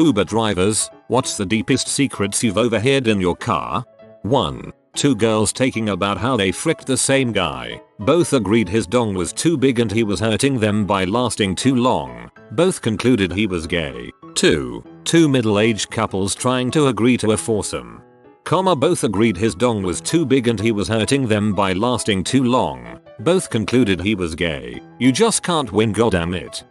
Uber drivers, what's the deepest secrets you've overheard in your car? 1. Two girls talking about how they fricked the same guy. Both agreed his dong was too big and he was hurting them by lasting too long. Both concluded he was gay. 2. Two middle-aged couples trying to agree to a foursome. Both agreed his dong was too big and he was hurting them by lasting too long. Both concluded he was gay. You just can't win, goddammit.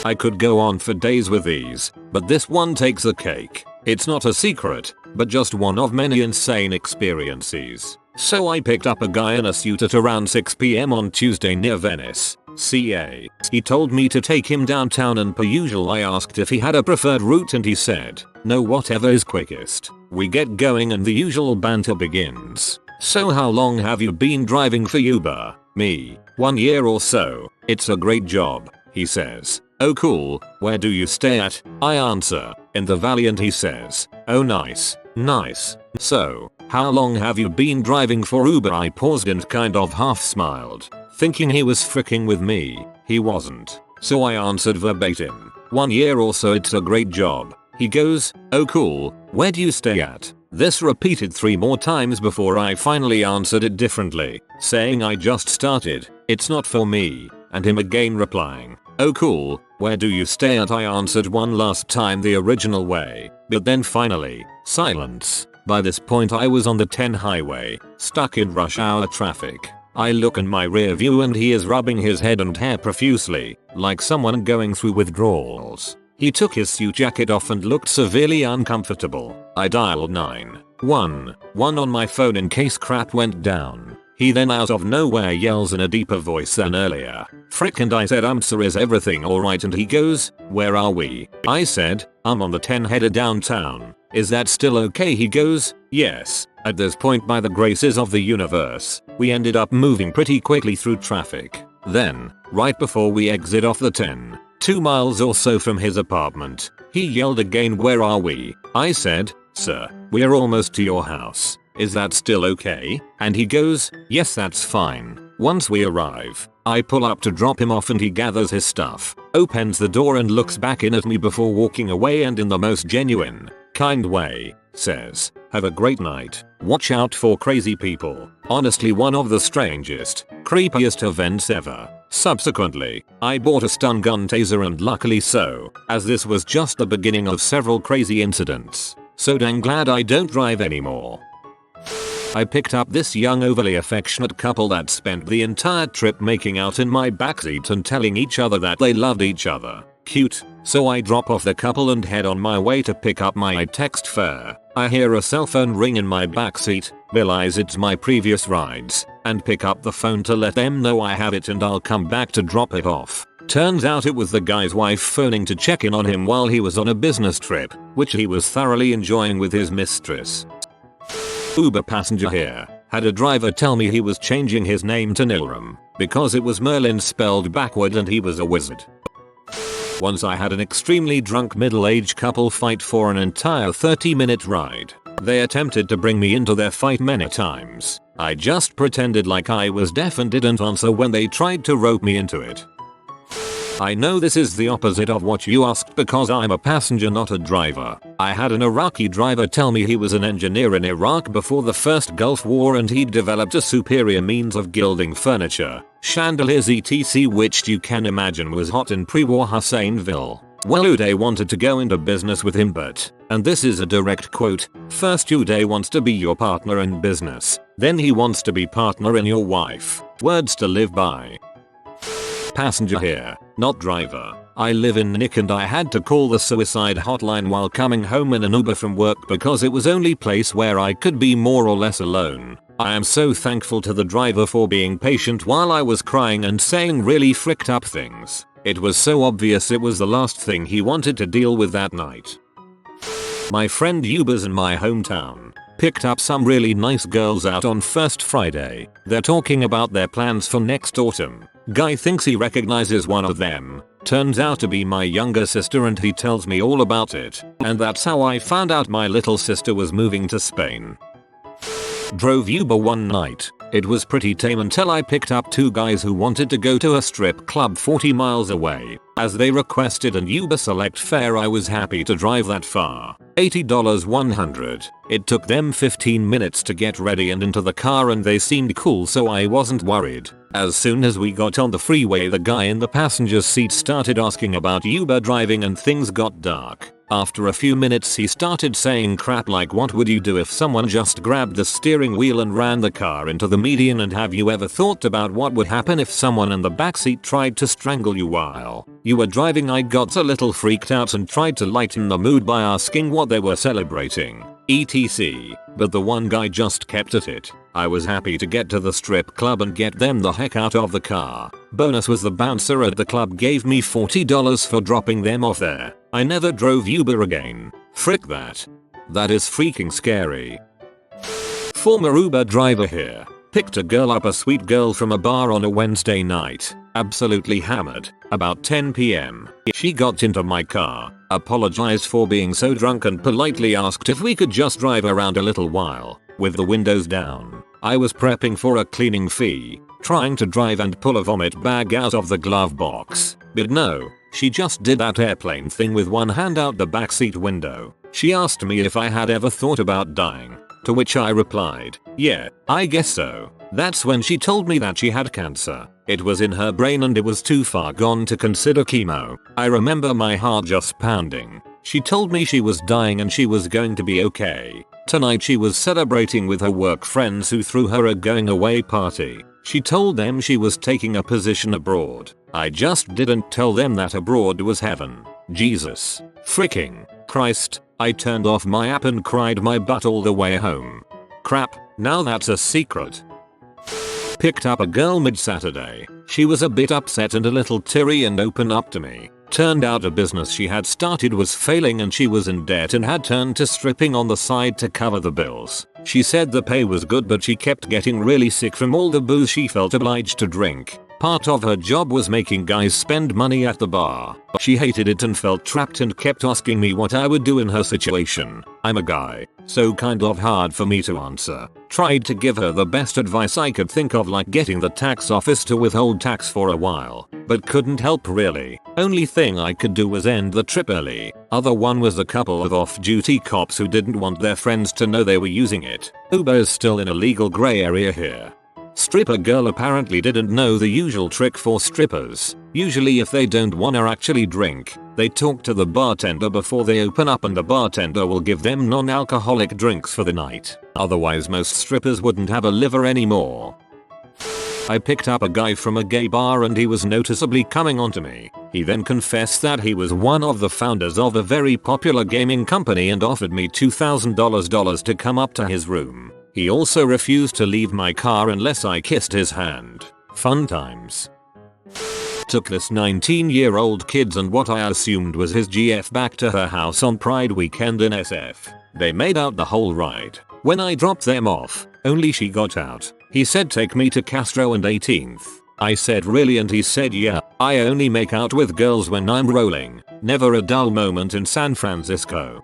I could go on for days with these, but this one takes the cake. It's not a secret, but just one of many insane experiences. So I picked up a guy in a suit at around 6 PM on Tuesday near Venice, CA. He told me to take him downtown and per usual I asked if he had a preferred route and he said, no, whatever is quickest. We get going and the usual banter begins. So how long have you been driving for Uber? Me. 1 year or so. It's a great job, he says. Oh cool, where do you stay at? I answer, in the valley and he says, oh nice, nice. So, how long have you been driving for Uber? I paused and kind of half smiled, thinking he was fricking with me. He wasn't. So I answered verbatim, 1 year or so, it's a great job. He goes, oh cool, where do you stay at? This repeated 3 more times before I finally answered it differently, saying I just started, it's not for me, and him again replying, oh cool, where do you stay at? I answered one last time the original way, but then finally, silence. By this point I was on the 10 highway, stuck in rush hour traffic. I look in my rear view and he is rubbing his head and hair profusely, like someone going through withdrawals. He took his suit jacket off and looked severely uncomfortable. I dialed 911 on my phone in case crap went down. He then out of nowhere yells in a deeper voice than earlier, frick, and I said, sir, is everything alright? And he goes, where are we? I said, I'm on the 10 headed downtown. Is that still okay? He goes, yes. At this point, by the graces of the universe, we ended up moving pretty quickly through traffic. Then, right before we exit off the 10, 2 miles or so from his apartment, he yelled again, where are we? I said, sir, we're almost to your house. Is that still okay? And he goes, yes, that's fine. Once we arrive, I pull up to drop him off and he gathers his stuff, opens the door and looks back in at me before walking away and in the most genuine, kind way, says, have a great night. Watch out for crazy people. Honestly, one of the strangest, creepiest events ever. Subsequently, I bought a stun gun taser, and luckily so, as this was just the beginning of several crazy incidents. So dang glad I don't drive anymore. I picked up this young overly affectionate couple that spent the entire trip making out in my backseat and telling each other that they loved each other. Cute. So I drop off the couple and head on my way to pick up my text fare. I hear a cell phone ring in my backseat, realize it's my previous rides, and pick up the phone to let them know I have it and I'll come back to drop it off. Turns out it was the guy's wife phoning to check in on him while he was on a business trip, which he was thoroughly enjoying with his mistress. Uber passenger here. Had a driver tell me he was changing his name to Nilram because it was Merlin spelled backward and he was a wizard. Once I had an extremely drunk middle-aged couple fight for an entire 30-minute ride. They attempted to bring me into their fight many times. I just pretended like I was deaf and didn't answer when they tried to rope me into it. I know this is the opposite of what you asked because I'm a passenger, not a driver. I had an Iraqi driver tell me he was an engineer in Iraq before the first Gulf War and he'd developed a superior means of gilding furniture, chandeliers etc, which you can imagine was hot in pre-war Husseinville. Well, Uday wanted to go into business with him, but, and this is a direct quote, first Uday wants to be your partner in business, then he wants to be partner in your wife. Words to live by. Passenger here, not driver. I live in Nick and I had to call the suicide hotline while coming home in an Uber from work because it was only place where I could be more or less alone. I am so thankful to the driver for being patient while I was crying and saying really fricked up things. It was so obvious it was the last thing he wanted to deal with that night. My friend Ubers in my hometown picked up some really nice girls out on first Friday. They're talking about their plans for next autumn. Guy thinks he recognizes one of them. Turns out to be my younger sister and he tells me all about it. And that's how I found out my little sister was moving to Spain. Drove Uber one night. It was pretty tame until I picked up 2 guys who wanted to go to a strip club 40 miles away. As they requested an Uber Select fare, I was happy to drive that far. $80 100. It took them 15 minutes to get ready and into the car, and they seemed cool, so I wasn't worried. As soon as we got on the freeway, the guy in the passenger seat started asking about Uber driving and things got dark. After a few minutes he started saying crap like, what would you do if someone just grabbed the steering wheel and ran the car into the median, and have you ever thought about what would happen if someone in the backseat tried to strangle you while you were driving? I got a little freaked out and tried to lighten the mood by asking what they were celebrating, etc. But the one guy just kept at it. I was happy to get to the strip club and get them the heck out of the car. Bonus was the bouncer at the club gave me $40 for dropping them off there. I never drove Uber again. Frick that. That is freaking scary. Former Uber driver here. Picked a girl up, a sweet girl, from a bar on a Wednesday night. Absolutely hammered. About 10 PM. She got into my car, apologized for being so drunk, and politely asked if we could just drive around a little while, with the windows down. I was prepping for a cleaning fee, trying to drive and pull a vomit bag out of the glove box. But no, she just did that airplane thing with one hand out the backseat window. She asked me if I had ever thought about dying, to which I replied, yeah, I guess so. That's when she told me that she had cancer. It was in her brain and it was too far gone to consider chemo. I remember my heart just pounding. She told me she was dying and she was going to be okay. Tonight she was celebrating with her work friends who threw her a going away party. She told them she was taking a position abroad. I just didn't tell them that abroad was heaven. Jesus freaking Christ. I turned off my app and cried my butt all the way home. Crap, now that's a secret. Picked up a girl mid-Saturday. She was a bit upset and a little teary and opened up to me. Turned out a business she had started was failing and she was in debt and had turned to stripping on the side to cover the bills. She said the pay was good, but she kept getting really sick from all the booze she felt obliged to drink. Part of her job was making guys spend money at the bar. She hated it and felt trapped and kept asking me what I would do in her situation. I'm a guy, so kind of hard for me to answer. Tried to give her the best advice I could think of, like getting the tax office to withhold tax for a while, but couldn't help really. Only thing I could do was end the trip early. Other one was a couple of off-duty cops who didn't want their friends to know they were using it. Uber is still in a legal gray area here. Stripper girl apparently didn't know the usual trick for strippers. Usually if they don't wanna actually drink, they talk to the bartender before they open up and the bartender will give them non-alcoholic drinks for the night. Otherwise most strippers wouldn't have a liver anymore. I picked up a guy from a gay bar and he was noticeably coming onto me. He then confessed that he was one of the founders of a very popular gaming company and offered me $2,000 to come up to his room. He also refused to leave my car unless I kissed his hand. Fun times. Took this 19-year-old kid and what I assumed was his GF back to her house on Pride weekend in SF. They made out the whole ride. When I dropped them off, only she got out. He said take me to Castro and 18th. I said really, and he said yeah, I only make out with girls when I'm rolling. Never a dull moment in San Francisco.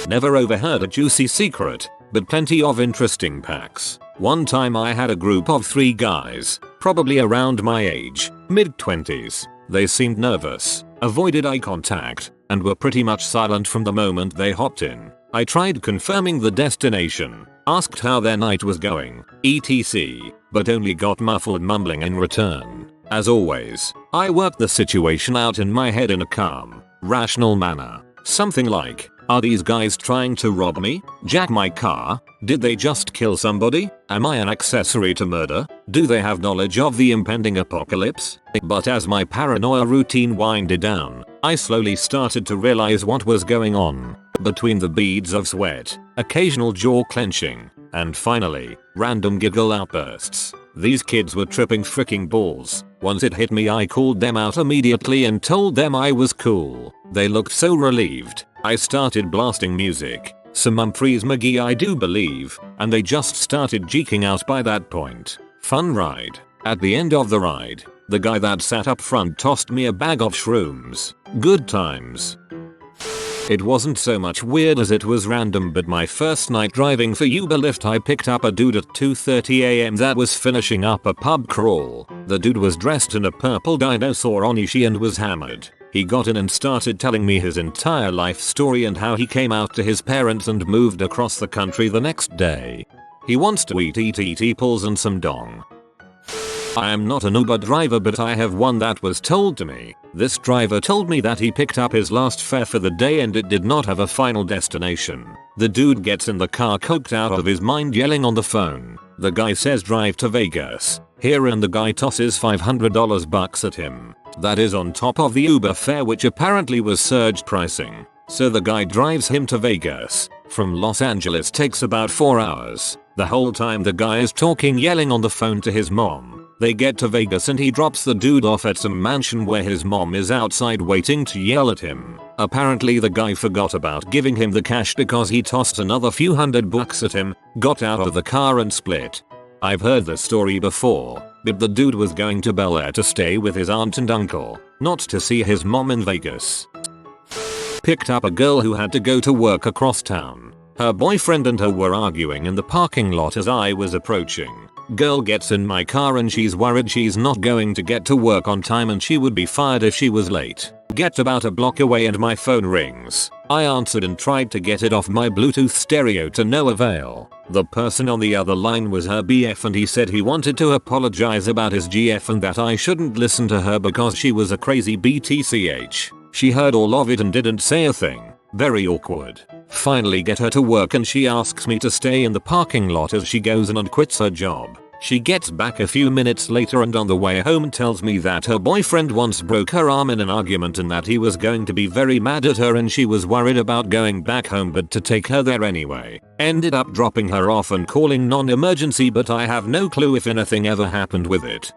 Never overheard a juicy secret, but plenty of interesting packs. One time I had a group of 3 guys, probably around my age, mid-20s. They seemed nervous, avoided eye contact, and were pretty much silent from the moment they hopped in. I tried confirming the destination, asked how their night was going, etc., but only got muffled mumbling in return. As always, I worked the situation out in my head in a calm, rational manner. Something like, are these guys trying to rob me? Jack my car? Did they just kill somebody? Am I an accessory to murder? Do they have knowledge of the impending apocalypse? But as my paranoia routine winded down, I slowly started to realize what was going on. Between the beads of sweat, occasional jaw clenching, and finally, random giggle outbursts, these kids were tripping freaking balls. Once it hit me, I called them out immediately and told them I was cool. They looked so relieved. I started blasting music, some Humphreys McGee I do believe, and they just started geeking out by that point. Fun ride. At the end of the ride, the guy that sat up front tossed me a bag of shrooms. Good times. It wasn't so much weird as it was random, but my first night driving for Uber Lyft I picked up a dude at 2:30 am that was finishing up a pub crawl. The dude was dressed in a purple dinosaur onishi and was hammered. He got in and started telling me his entire life story and how he came out to his parents and moved across the country the next day. He wants to eat pulls and some dong. I am not an Uber driver, but I have one that was told to me. This driver told me that he picked up his last fare for the day and it did not have a final destination. The dude gets in the car coked out of his mind yelling on the phone. The guy says drive to Vegas. Here, and the guy tosses $500 bucks at him. That is on top of the Uber fare, which apparently was surge pricing. So the guy drives him to Vegas. From Los Angeles takes about 4 hours. The whole time the guy is talking yelling on the phone to his mom. They get to Vegas and he drops the dude off at some mansion where his mom is outside waiting to yell at him. Apparently the guy forgot about giving him the cash because he tossed another few $100 at him, got out of the car and split. I've heard this story before, but the dude was going to Bel Air to stay with his aunt and uncle, not to see his mom in Vegas. Picked up a girl who had to go to work across town. Her boyfriend and her were arguing in the parking lot as I was approaching. Girl gets in my car and she's worried she's not going to get to work on time and she would be fired if she was late. Get about a block away and my phone rings. I answered and tried to get it off my Bluetooth stereo to no avail. The person on the other line was her BF and he said he wanted to apologize about his GF and that I shouldn't listen to her because she was a crazy BTCH. She heard all of it and didn't say a thing. Very awkward. Finally get her to work and she asks me to stay in the parking lot as she goes in and quits her job. She gets back a few minutes later and on the way home tells me that her boyfriend once broke her arm in an argument and that he was going to be very mad at her and she was worried about going back home but to take her there anyway. Ended up dropping her off and calling non-emergency, but I have no clue if anything ever happened with it.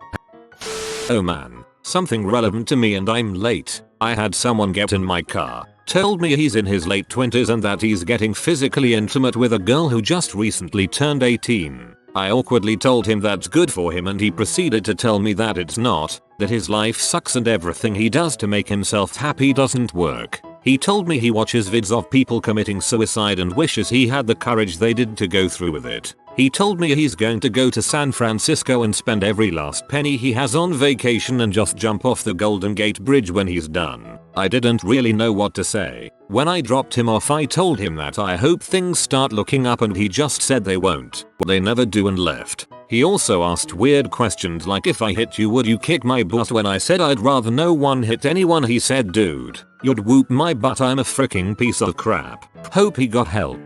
Oh man, something relevant to me and I'm late. I had someone get in my car. Told me he's in his late 20s and that he's getting physically intimate with a girl who just recently turned 18. I awkwardly told him that's good for him and he proceeded to tell me that it's not, that his life sucks and everything he does to make himself happy doesn't work. He told me he watches vids of people committing suicide and wishes he had the courage they did to go through with it. He told me he's going to go to San Francisco and spend every last penny he has on vacation and just jump off the Golden Gate Bridge when he's done. I didn't really know what to say. When I dropped him off I told him that I hope things start looking up and he just said they won't. They never do and left. He also asked weird questions like, if I hit you would you kick my butt? When I said I'd rather no one hit anyone he said, dude, you'd whoop my butt, I'm a freaking piece of crap. Hope he got help.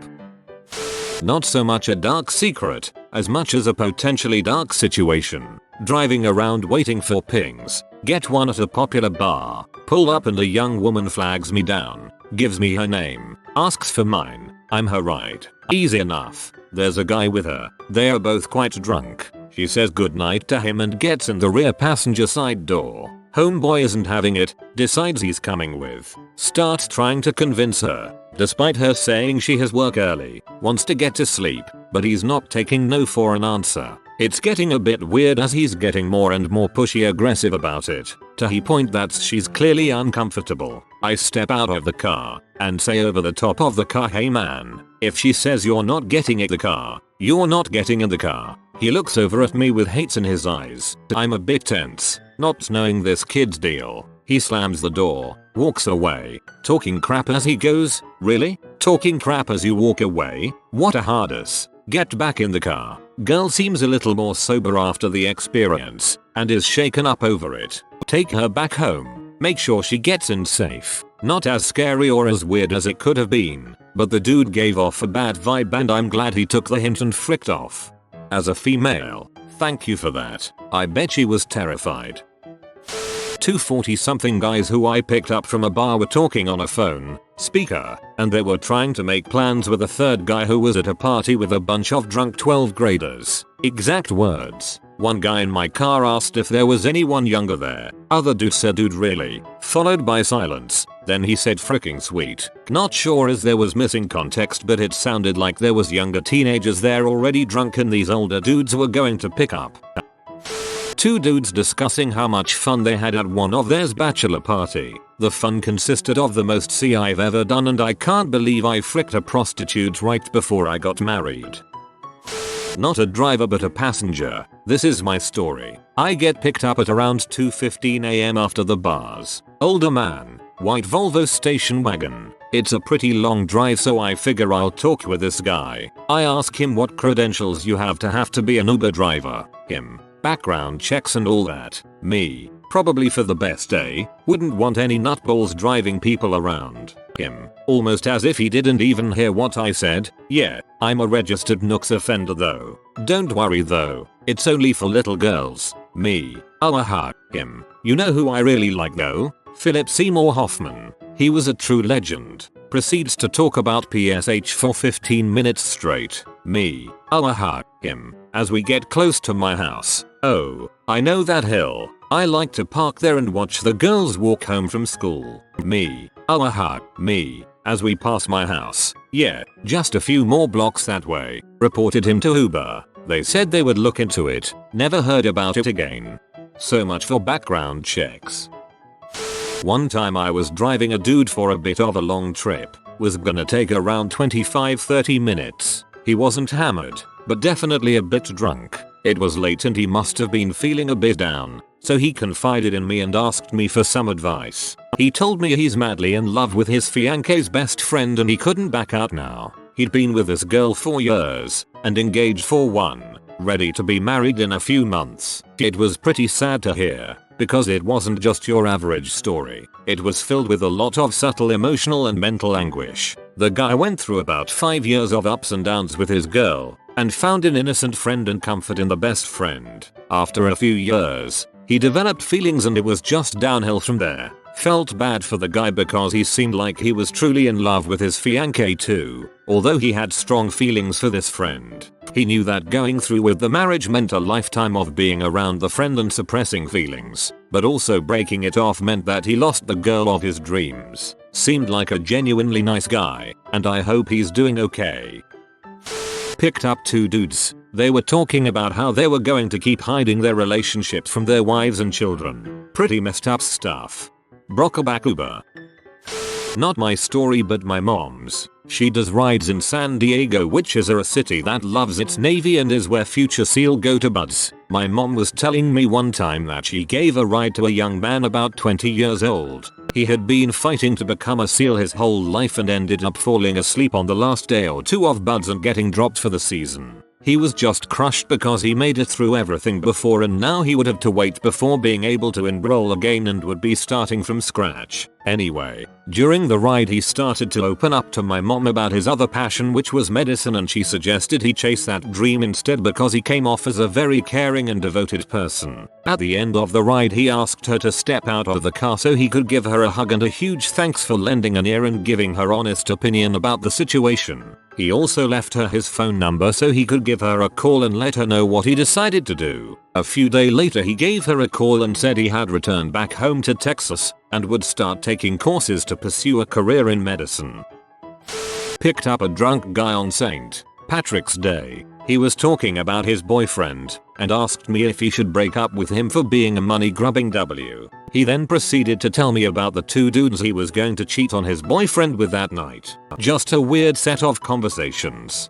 Not so much a dark secret, as much as a potentially dark situation. Driving around waiting for pings. Get one at a popular bar. Pull up and a young woman flags me down. Gives me her name. Asks for mine. I'm her ride. Easy enough. There's a guy with her. They are both quite drunk. She says goodnight to him and gets in the rear passenger side door. Homeboy isn't having it. Decides he's coming with. Starts trying to convince her. Despite her saying she has work early, wants to get to sleep, but he's not taking no for an answer. It's getting a bit weird as he's getting more and more pushy aggressive about it, to the point that she's clearly uncomfortable. I step out of the car and say over the top of the car, hey man, if she says you're not getting in the car, you're not getting in the car. He looks over at me with hate in his eyes. I'm a bit tense, not knowing this kid's deal. He slams the door, walks away, talking crap as he goes. Really? Talking crap as you walk away? What a hard ass. Get back in the car. Girl seems a little more sober after the experience and is shaken up over it. Take her back home. Make sure she gets in safe. Not as scary or as weird as it could have been, but the dude gave off a bad vibe and I'm glad he took the hint and fricked off. As a female, thank you for that. I bet she was terrified. Two 40-something guys who I picked up from a bar were talking on a phone speaker, and they were trying to make plans with a third guy who was at a party with a bunch of drunk 12th graders. Exact words. One guy in my car asked if there was anyone younger there. Other dude said, dude really? Followed by silence. Then he said, freaking sweet. Not sure as there was missing context, but it sounded like there was younger teenagers there already drunk and these older dudes were going to pick up. two dudes discussing how much fun they had at one of theirs bachelor party. The fun consisted of the most I've ever done, and I can't believe I fricked a prostitute right before I got married. Not a driver but a passenger. This is my story. I get picked up at around 2:15 am after the bars. Older man, white Volvo station wagon. It's a pretty long drive, so I figure I'll talk with this guy. I ask him what credentials you have to be an Uber driver. Him, background checks and all that. Me, probably for the best day, wouldn't want any nutballs driving people around. Him, almost as if he didn't even hear what I said. Yeah, I'm a registered Nooks offender though. Don't worry though, it's only for little girls. Me, him, you know who I really like though? Philip Seymour Hoffman. He was a true legend. Proceeds to talk about PSH for 15 minutes straight. Me, him, as we get close to my house. Oh, I know that hill. I like to park there and watch the girls walk home from school. Me, as we pass my house. Yeah, just a few more blocks that way. Reported him to Uber. They said they would look into it. Never heard about it again. So much for background checks. One time I was driving a dude for a bit of a long trip. Was gonna take around 25-30 minutes. He wasn't hammered, but definitely a bit drunk. It was late and he must have been feeling a bit down, so he confided in me and asked me for some advice. He told me he's madly in love with his fiance's best friend and he couldn't back out now. He'd been with this girl for years, and engaged for one, ready to be married in a few months. It was pretty sad to hear, because it wasn't just your average story. It was filled with a lot of subtle emotional and mental anguish. The guy went through about 5 years of ups and downs with his girl, and found an innocent friend and comfort in the best friend. After a few years, he developed feelings and it was just downhill from there. Felt bad for the guy because he seemed like he was truly in love with his fiancée too, although he had strong feelings for this friend. He knew that going through with the marriage meant a lifetime of being around the friend and suppressing feelings, but also breaking it off meant that he lost the girl of his dreams. Seemed like a genuinely nice guy, and I hope he's doing okay. Picked up two dudes. They were talking about how they were going to keep hiding their relationships from their wives and children. Pretty messed up stuff. Brockleback Uber. Not my story but my mom's. She does rides in San Diego, which is a city that loves its Navy and is where future SEAL go to buds. My mom was telling me one time that she gave a ride to a young man about 20 years old. He had been fighting to become a SEAL his whole life and ended up falling asleep on the last day or two of buds and getting dropped for the season. He was just crushed because he made it through everything before and now he would have to wait before being able to enroll again and would be starting from scratch. Anyway, during the ride he started to open up to my mom about his other passion, which was medicine, and she suggested he chase that dream instead because he came off as a very caring and devoted person. At the end of the ride he asked her to step out of the car so he could give her a hug and a huge thanks for lending an ear and giving her honest opinion about the situation. He also left her his phone number so he could give her a call and let her know what he decided to do. A few days later he gave her a call and said he had returned back home to Texas and would start taking courses to pursue a career in medicine. Picked up a drunk guy on St. Patrick's Day. He was talking about his boyfriend and asked me if he should break up with him for being a money-grubbing W. He then proceeded to tell me about the two dudes he was going to cheat on his boyfriend with that night. Just a weird set of conversations.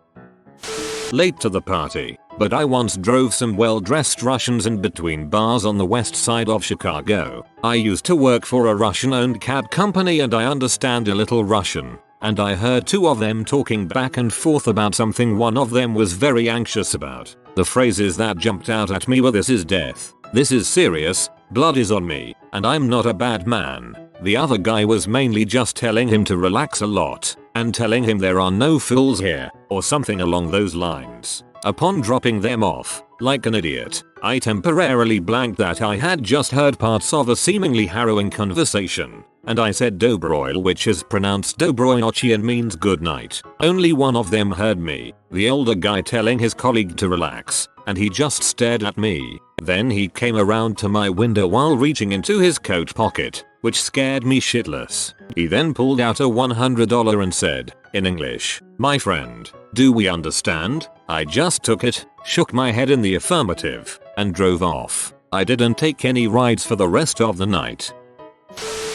Late to the party, but I once drove some well-dressed Russians in between bars on the west side of Chicago. I used to work for a Russian-owned cab company and I understand a little Russian. And I heard two of them talking back and forth about something one of them was very anxious about. The phrases that jumped out at me were, "This is death. This is serious. Blood is on me. And I'm not a bad man." The other guy was mainly just telling him to relax a lot and telling him there are no fools here or something along those lines. Upon dropping them off, like an idiot, I temporarily blanked that I had just heard parts of a seemingly harrowing conversation. And I said Dobroil, which is pronounced Dobroinochi and means good night. Only one of them heard me, the older guy telling his colleague to relax, and he just stared at me. Then he came around to my window while reaching into his coat pocket, which scared me shitless. He then pulled out a $100 and said, in English, "My friend, do we understand?" I just took it, shook my head in the affirmative, and drove off. I didn't take any rides for the rest of the night.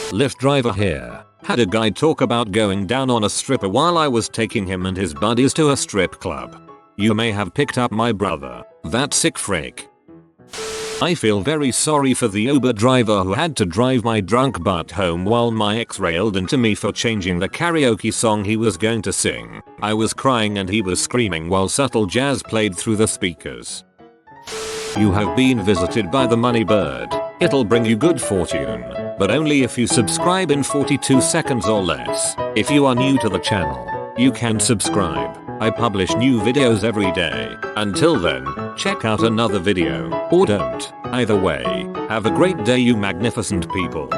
Lyft driver here. Had a guy talk about going down on a stripper while I was taking him and his buddies to a strip club. You may have picked up my brother. That sick freak. I feel very sorry for the Uber driver who had to drive my drunk butt home while my ex railed into me for changing the karaoke song he was going to sing. I was crying and he was screaming while subtle jazz played through the speakers. You have been visited by the money bird. It'll bring you good fortune, but only if you subscribe in 42 seconds or less. If you are new to the channel, you can subscribe. I publish new videos every day. Until then, check out another video, or don't. Either way, have a great day you magnificent people.